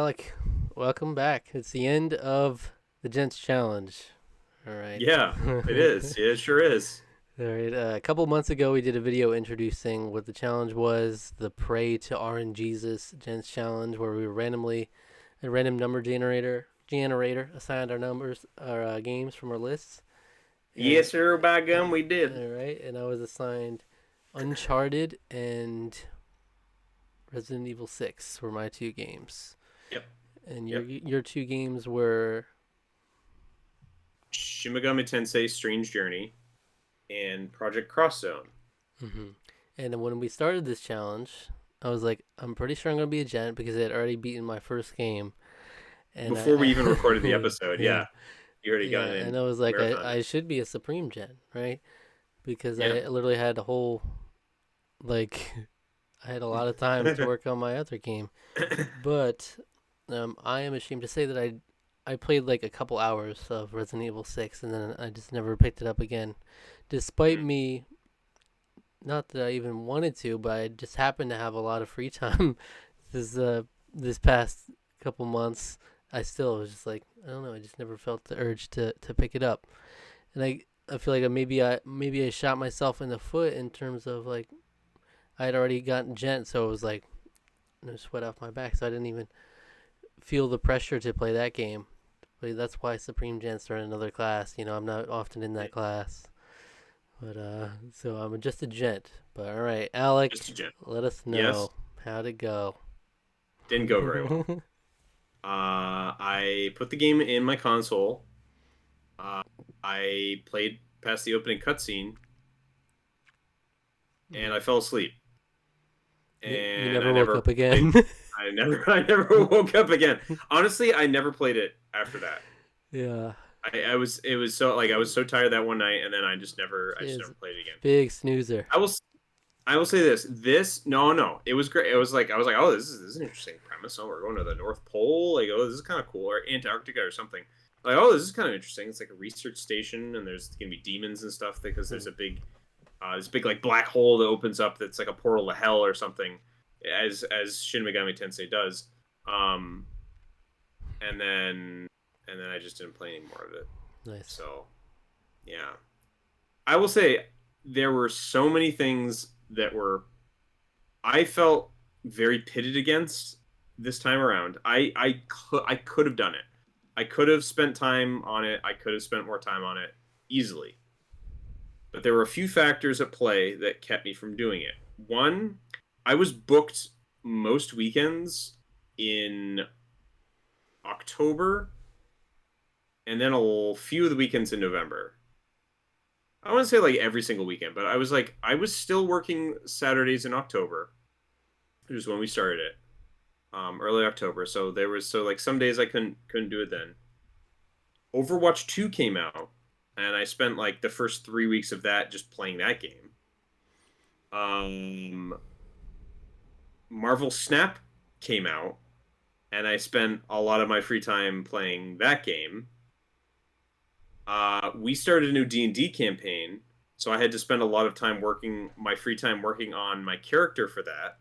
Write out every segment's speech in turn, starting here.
Alec, welcome back. It's the end of the Gents Challenge. All right. Yeah, it is. Yeah, it sure is. All right. A couple months ago, we did a video introducing what the challenge was, the Pray to RNJesus Gents Challenge, where we randomly, a random number generator assigned our numbers, our games from our lists. And Yes, sir. By gum, we did. all right, and I was assigned Uncharted and Resident Evil 6 were my two games. Yep. And your Yep. your two games were. Shin Megami Tensei: Strange Journey and Project Cross Zone. hmm And then when we started this challenge, I was like, I'm pretty sure I'm gonna be a gent because I had already beaten my first game, and Before we even recorded the episode, yeah, yeah, you already got yeah, it and in I was like, marathon. I should be a supreme gent, right? Because Yeah. I literally had a whole like I had a lot of time to work on my other game, but I am ashamed to say that I played like a couple hours of Resident Evil 6 and then I just never picked it up again, despite Mhm. me. Not that I even wanted to, but I just happened to have a lot of free time this past couple months. I still was just like, I don't know, I just never felt the urge to pick it up. And I feel like maybe I shot myself in the foot in terms of like I had already gotten gent, so it was like no sweat off my back, so I didn't even feel the pressure to play that game. But that's why Supreme Gents are in another class. I'm not often in Yeah, that class. But so I'm just a gent. But all right, Alec, just a gem. let us Yes, know how'd it go. didn't go very well. I put the game in my console. Uh, I played past the opening cutscene, and I fell asleep. You And I never woke never up played. again. I never woke up again. Honestly, I never played it after that. Yeah, It was so like I was so tired that one night, and then I just is never played it again. big snoozer. I will I will say this no, it was great. It was like I was like, oh, this is an interesting premise. Oh, we're going to the North Pole. Like, oh, this is kind of cool, or Antarctica or something. Like, oh, this is kind of interesting. It's like a research station, and there's gonna be demons and stuff because there's a big this big like black hole that opens up that's like a portal to hell or something, as Shin Megami Tensei does. Um, and then I just didn't play any more of it. Nice. So yeah, I will say there were so many things that were I felt very pitted against this time around. I could have done it. I could have spent time on it. I could have spent more time on it easily. But there were a few factors at play that kept me from doing it. One, I was booked most weekends in October and then a few of the weekends in November. I want to say like every single weekend, but I was still working Saturdays in October, which is when we started it, early October. So like some days I couldn't do it then. Overwatch 2 came out, and I spent like the first 3 weeks of that just playing that game. Um, Marvel Snap came out, and I spent a lot of my free time playing that game. We started a new D&D campaign, so I had to spend a lot of time working my free time working on my character for that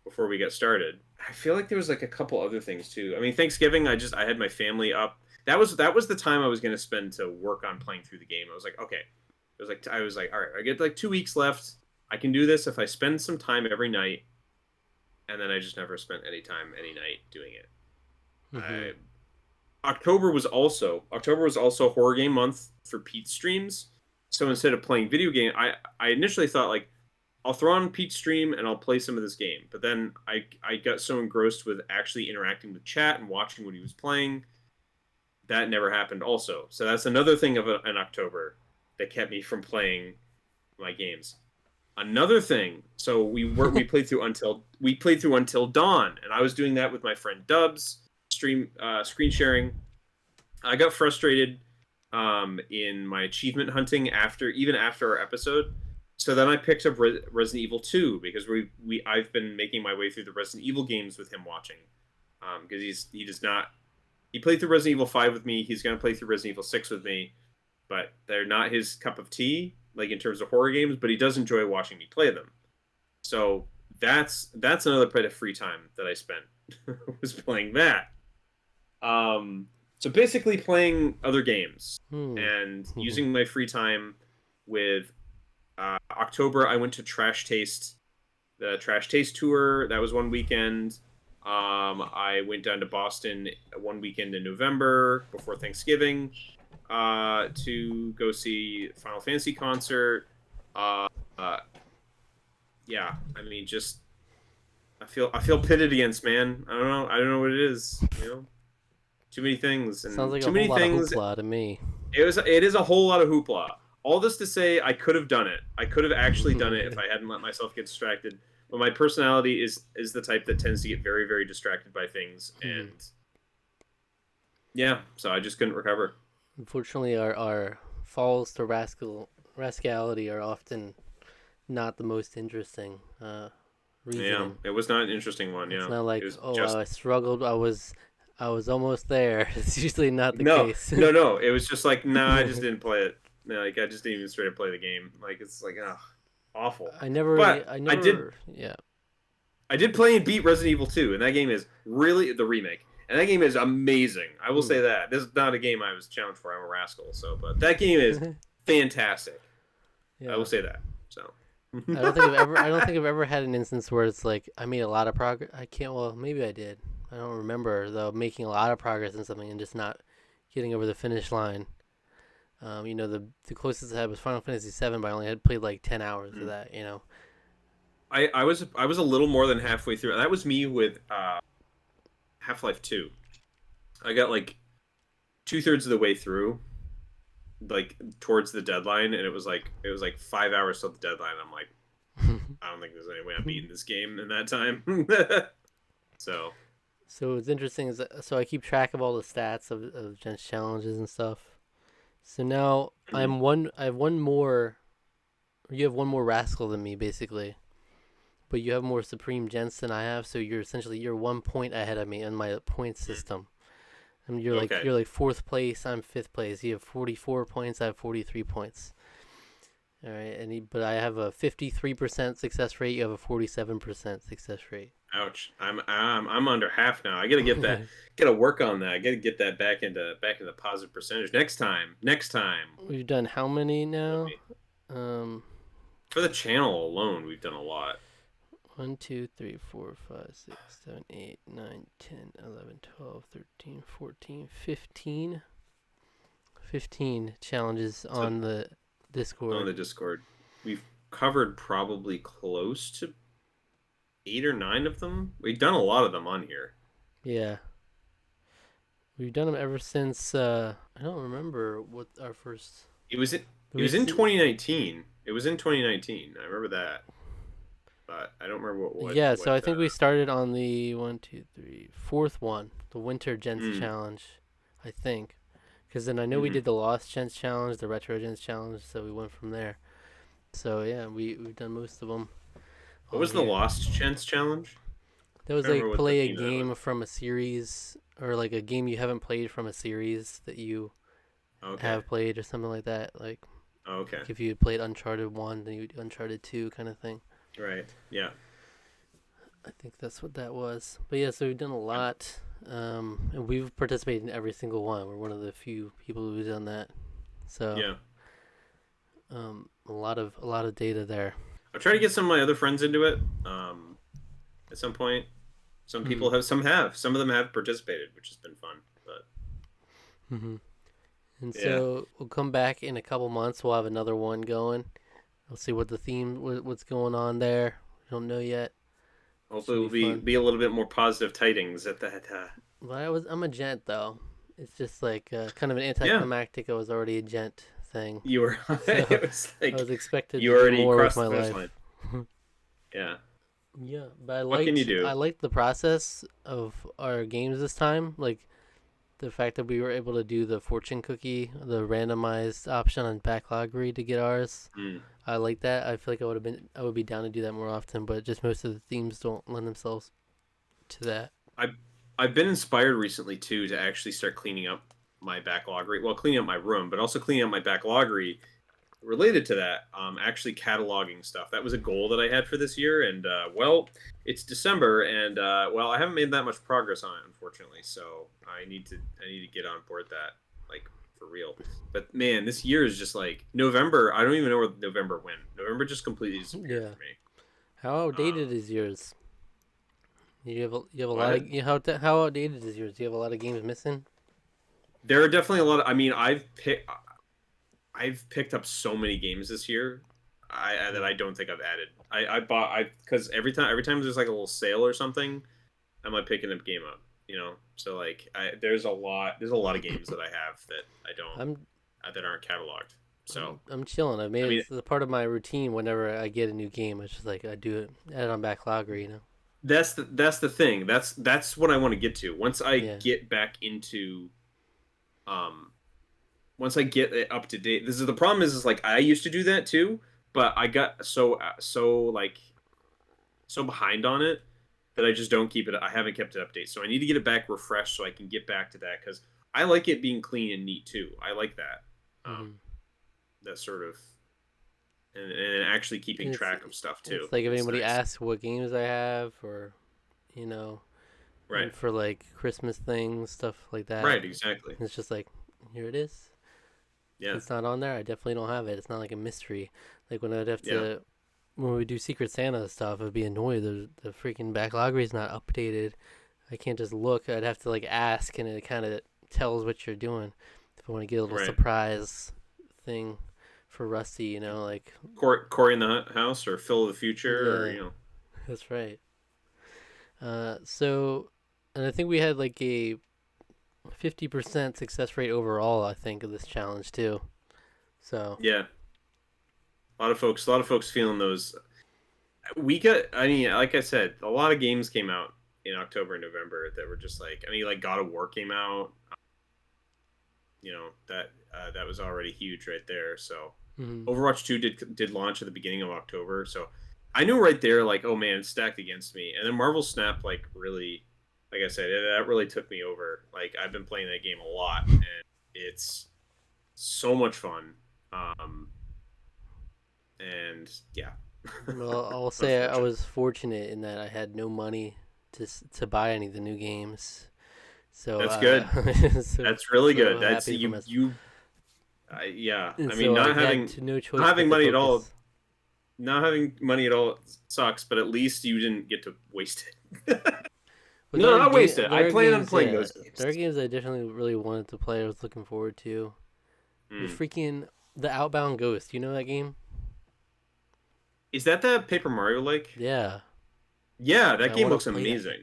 before we got started. I feel like there was like a couple other things too. I mean, Thanksgiving, I had my family up. That was the time I was going to spend to work on playing through the game. I was like, okay. I was like, all right, I get like 2 weeks left. I can do this if I spend some time every night, and then I just never spent any time any night doing it. hmm I October was also horror game month for Pete streams. So instead of playing video game, I initially thought like I'll throw on Pete's stream and I'll play some of this game. But then I got so engrossed with actually interacting with chat and watching what he was playing that never happened also. So that's another thing of an October that kept me from playing my games. Another thing, so we played through until dawn, and I was doing that with my friend Dubs, screen sharing. I got frustrated in my achievement hunting after our episode. So then I picked up Resident Evil 2 because I've been making my way through the Resident Evil games with him watching. Because he played through Resident Evil 5 with me. He's going to play through Resident Evil 6 with me, but they're not his cup of tea, like in terms of horror games, but he does enjoy watching me play them. So that's another bit of free time that I spent. was playing that. So basically playing other games Hmm. and using my free time with October I went to the Trash Taste tour. That was one weekend. I went down to Boston one weekend in November before Thanksgiving to go see Final Fantasy concert. Uh, uh, yeah, I mean, just I feel pitted against, man. I don't know what it is. You know, too many things Sounds and like too a whole many lot of things. hoopla to me. It is a whole lot of hoopla. All this to say, I could have done it. I could have actually done it if I hadn't let myself get distracted. But my personality is the type that tends to get very very distracted by things, and yeah, so I just couldn't recover. Unfortunately, our falls to rascality are often not the most interesting Yeah, reasoning. it was not an interesting one. It's Yeah, not it like, was oh, just I struggled, I was almost there. It's usually not the no, case. no. It was just like, nah, I just didn't play it. No, like I just didn't even straight up play the game. Like it's like, ah, awful. But Yeah. I did play and beat Resident Evil 2, and that game is really the remake. And that game is amazing. I will Hmm. say that. This is not a game I was challenged for. I'm a rascal, so but that game is fantastic. I will Yeah. say that. So I don't think I've ever had an instance where it's like I made a lot of progress. I can't. Well, maybe I did. I don't remember though making a lot of progress in something and just not getting over the finish line. The closest I had was Final Fantasy VII, but I only had played like 10 hours of that. I was a little more than halfway through. That was me with Half-Life 2. I got like two-thirds of the way through, like towards the deadline, and it was like 5 hours till the deadline. I'm like, I don't think there's any way I'm beating this game in that time. So So what's interesting is so I keep track of all the stats of Gents challenges and stuff. So now I have one more. You have one more rascal than me, basically. But you have more supreme gents than I have, so you're 1 point ahead of me in my point system. And okay, you're like fourth place, I'm fifth place. You have 44 points, I have 43 points. All right, but I have a 53% success rate. You have a 47% success rate. ouch. I'm under half now. I gotta get that. Gotta work on that. I gotta get that back into positive percentage next time. Next time. We've done how many Let now? me- Um, For the channel alone, we've done a lot. 1, 2, 3, 4, 5, 6, 7, 8, 9, 10, 11, 12, 13, 14, 15. 15 challenges So on the on Discord. the Discord, we've covered probably close to 8 or 9 of them. We've done a lot of them on here. Yeah. We've done them ever since I don't remember what our first It was did it we was in see 2019. It was in 2019. I remember that, but I don't remember Yeah, so what. I think we started on the one, two, three, fourth one, the Winter Gents Mm, Challenge, I think. Because then I know we hmm did the Lost Gents Challenge, the Retro Gents Challenge, so we went from there. So yeah, we've done most of them What on was the here. Lost Chance challenge? That I was don't remember like what the play a theme of that was. game from a series, or like a game you haven't played from a series that you Okay. have played, or something like that. Okay. Like if you had played Uncharted 1, then you Uncharted 2 kind of thing. Right. Yeah. I think that's what that was. But yeah, so we've done a lot, and we've participated in every single one. We're one of the few people who've done that. So Yeah. a lot of data there. I've tried to get some of my other friends into it. At some point, some Hmm. people have, some of them have participated, which has been fun. But Hmm. And yeah, so we'll come back in a couple months. We'll have another one going. We'll see what the theme, what's going on there. We don't know yet. Should hopefully, be we'll fun. be a little bit more positive tidings at that. But I'm a gent though. It's just like kind of an Yeah, anticlimactic. I was already a gent thing, you were. so It was I like was expected you to do already more with crossed my the finish life. line. Yeah. Yeah, but What can you I do? liked the process of our games this time. Like the fact that we were able to do the fortune cookie, the randomized option on backloggery to get ours. Mm. I like that. I feel like I would be down to do that more often, but just most of the themes don't lend themselves to that. I I've been inspired recently too to actually start cleaning up my backloggery. Well, cleaning up my room, but also cleaning up my backloggery related to that. Actually cataloging stuff. That was a goal that I had for this year, and well, it's December, and well, I haven't made that much progress on it, unfortunately. So I need to get on board that, like, for real. But man, this year is just like November. I don't even know where November went. November just completely disappeared Yeah. for me. How outdated is yours? You have a lot What? of how outdated is yours? Do you have a lot of games missing? There are definitely a lot of. I mean, I've picked up so many games this year, that Mm. I don't think I've added. I bought I because every time there's like a little sale or something, I'm like picking a game up. So like there's a lot of games that I have that I don't I'm that aren't cataloged. So I'm chilling. I made I it mean as a part of my routine whenever I get a new game. It's just like I do it, add it on backlogger. that's the thing. That's what I want to get to. Yeah. Um once I get it up to date. This is the problem is like I used to do that too, but I got so behind on it that I just don't keep it. I haven't kept it updated, so I need to get it back refreshed so I can get back to that because I like it being clean and neat too. I like that, hmm that sort of, and actually keeping It's track of stuff too. it's like if It's anybody nice, asks what games I have, or you know, right? and for like Christmas things, stuff like that. Right, exactly. It's just like, here it is. If Yeah, it's not on there, I definitely don't have it. It's not like a mystery. Like yeah, when we do Secret Santa stuff, I'd be annoyed. The freaking backlogger is not updated. I can't just look. I'd have to like ask, and it kind of tells what you're doing. If I want to get a little right. surprise thing for Rusty, like Corey in the house or Phil of the future or yeah, that's right. So, and I think we had like a 50% success rate overall. I think of this challenge too. So yeah. A lot of folks feeling those. We got. I mean, like I said, a lot of games came out in October and November that were just like. I mean, like God of War came out. That was already huge right there. So mhm. Overwatch 2 did launch at the beginning of October. So I knew right there, like, oh man, it's stacked against me. And then Marvel Snap, like, really, like I said, that really took me over. Like I've been playing that game a lot, and it's so much fun. Um, and yeah, Well, I'll say I unfortunate. was fortunate in that I had no money to buy any of the new games. So, That's good. so That's really good. so That's happy for you. myself. Yeah. And I mean, so I had no not choice but having to money at all, focus. not having money at all sucks. But at least you didn't get to waste it. But No, not waste it. I there are plan on games, playing yeah, those games. there are games I definitely really wanted to play. I was looking forward to. The Mm. freaking the Outbound Ghost. You know that game? Is that the Paper Mario like? Yeah, Yeah, that I game want to looks play that game. amazing.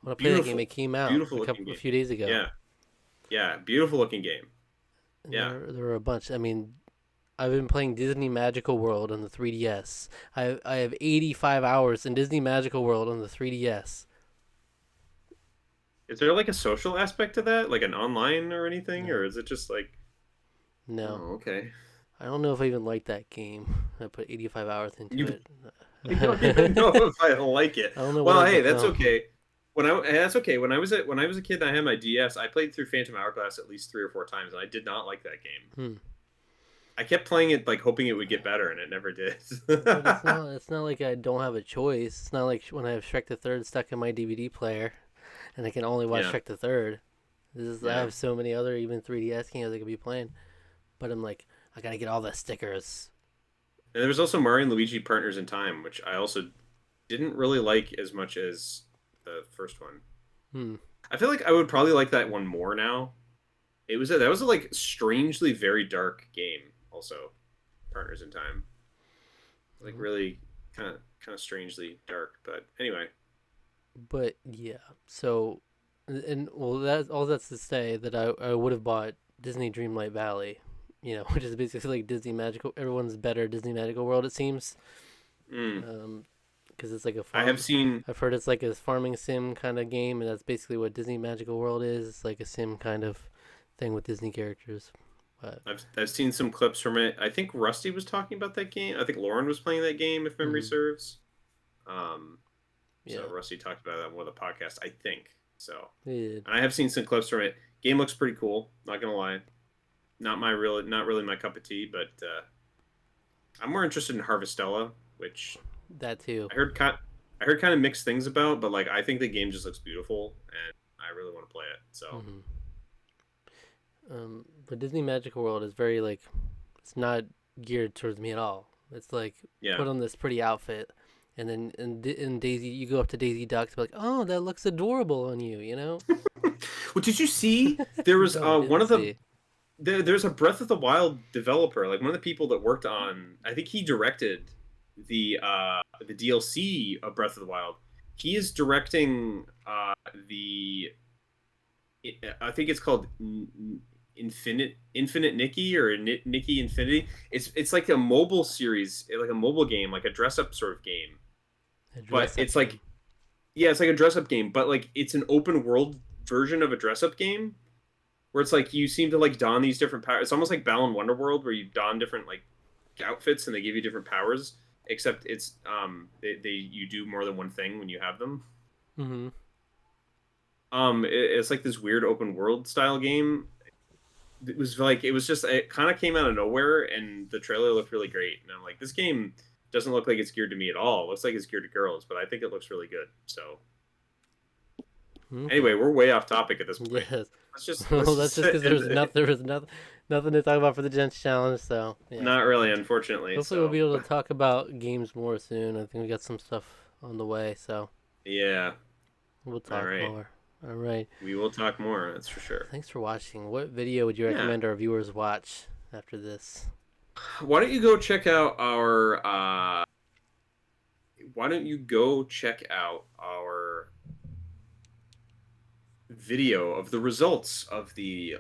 I want to play that game. Beautiful, It came out beautiful looking a game. few days ago, Yeah, yeah, beautiful looking game. and Yeah. there were a bunch. I mean, I've been playing Disney Magical World on the 3DS. I have 85 hours in Disney Magical World on the 3DS. Is there like a social aspect to that, like an online or anything, or No, is it just like, no. oh, okay? I don't know if I even like that game. I put 85 hours into You, it. I don't even know if I like it. I don't know what Well, I've hey, that's become. okay. That's okay. When I was a kid and I had my DS, I played through Phantom Hourglass at least 3 or 4 times, and I did not like that game. Hmm. I kept playing it like hoping it would get better, and it never did. But it's not. It's not like I don't have a choice. It's not like when I have Shrek the Third stuck in my DVD player, and I can only watch Yeah, Shrek the Third. I yeah. have so many other even 3DS games I could be playing, but I'm like I gotta get all the stickers. And there was also Mario and Luigi Partners in Time, which I also didn't really like as much as the first one. Hmm. I feel like I would probably like that one more now. That was a like strangely very dark game. Also, Partners in Time, like Mhm. really kind of strangely dark. But anyway, But yeah, so and well, that's to say that I would have bought Disney Dreamlight Valley, which is basically like Disney Magical. Everyone's better Disney Magical World, it seems. mm, Because it's like a I have farm. seen I've heard it's like a farming sim kind of game, and that's basically what Disney Magical World is. It's like a sim kind of thing with Disney characters. But I've seen some clips from it. I think Rusty was talking about that game. I think Lauren was playing that game, if memory mm, serves. Um, so yeah, Rusty talked about that on one of the podcasts, I think. So, yeah, and I have seen some clips from it. Game looks pretty cool. Not gonna lie, not really my cup of tea, but I'm more interested in Harvestella, which that too. I heard kind I heard kind of mixed things about, but like I think the game just looks beautiful, and I really want to play it. So Hmm. But Disney Magical World is very like, it's not geared towards me at all. It's like yeah. put on this pretty outfit, and then in Daisy, you go up to Daisy Duck to be like, oh, that looks adorable on you, you know? Well, did you see there was No, I one didn't of the see. there's a Breath of the Wild developer, like one of the people that worked on, I think he directed the DLC of Breath of the Wild. He is directing the I think it's called Infinite Nikki or Nikki Infinity. It's like a mobile series, like a mobile game, like a dress up sort of game. A But dress up it's game. like yeah, it's like a dress up game, but like it's an open world version of a dress up game where it's like you seem to like don these different powers. It's almost like Balan Wonderworld where you don different like outfits and they give you different powers. Except it's they you do more than one thing when you have them. Mm-hmm. It's like this weird open world style game. It was like it kind of came out of nowhere and the trailer looked really great and I'm like this game doesn't look like it's geared to me at all. It looks like it's geared to girls, but I think it looks really good. So Okay. anyway, we're way off topic at this point. Yes. Let's Well, that's just just because end it. there was nothing to talk about for the Gents Challenge. So yeah. Not really, unfortunately. Hopefully, we'll So be able to talk about games more soon. I think we got some stuff on the way, so yeah, we'll all talk right, more. All right. we will talk more. That's for sure. Thanks for watching. What video would you Yeah. recommend our viewers watch after this? Why don't you go check out our why don't you go check out our video of the results of the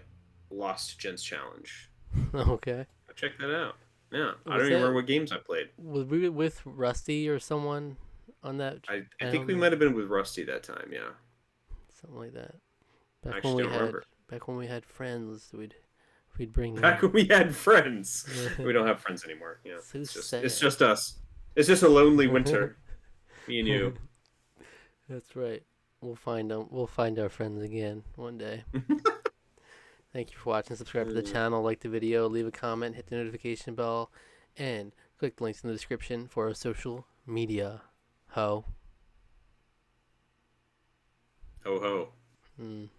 Lost Gents Challenge? Okay. Check that out. Yeah, I Was don't even that remember what games I played. was we with Rusty or someone on that I think we channel? might have been with Rusty that time. Yeah, Something like that. I Back when actually we don't had remember. friends, we'd bring Back in. when we had friends, Yeah. we don't have friends anymore. Yeah, So it's sad. just us. It's just a lonely winter. Me and you. That's right. We'll find them. We'll find our friends again one day. Thank you for watching. Subscribe to the channel, like the video, leave a comment, hit the notification bell, and click the links in the description for our social media. Ho. Ho ho. Mm.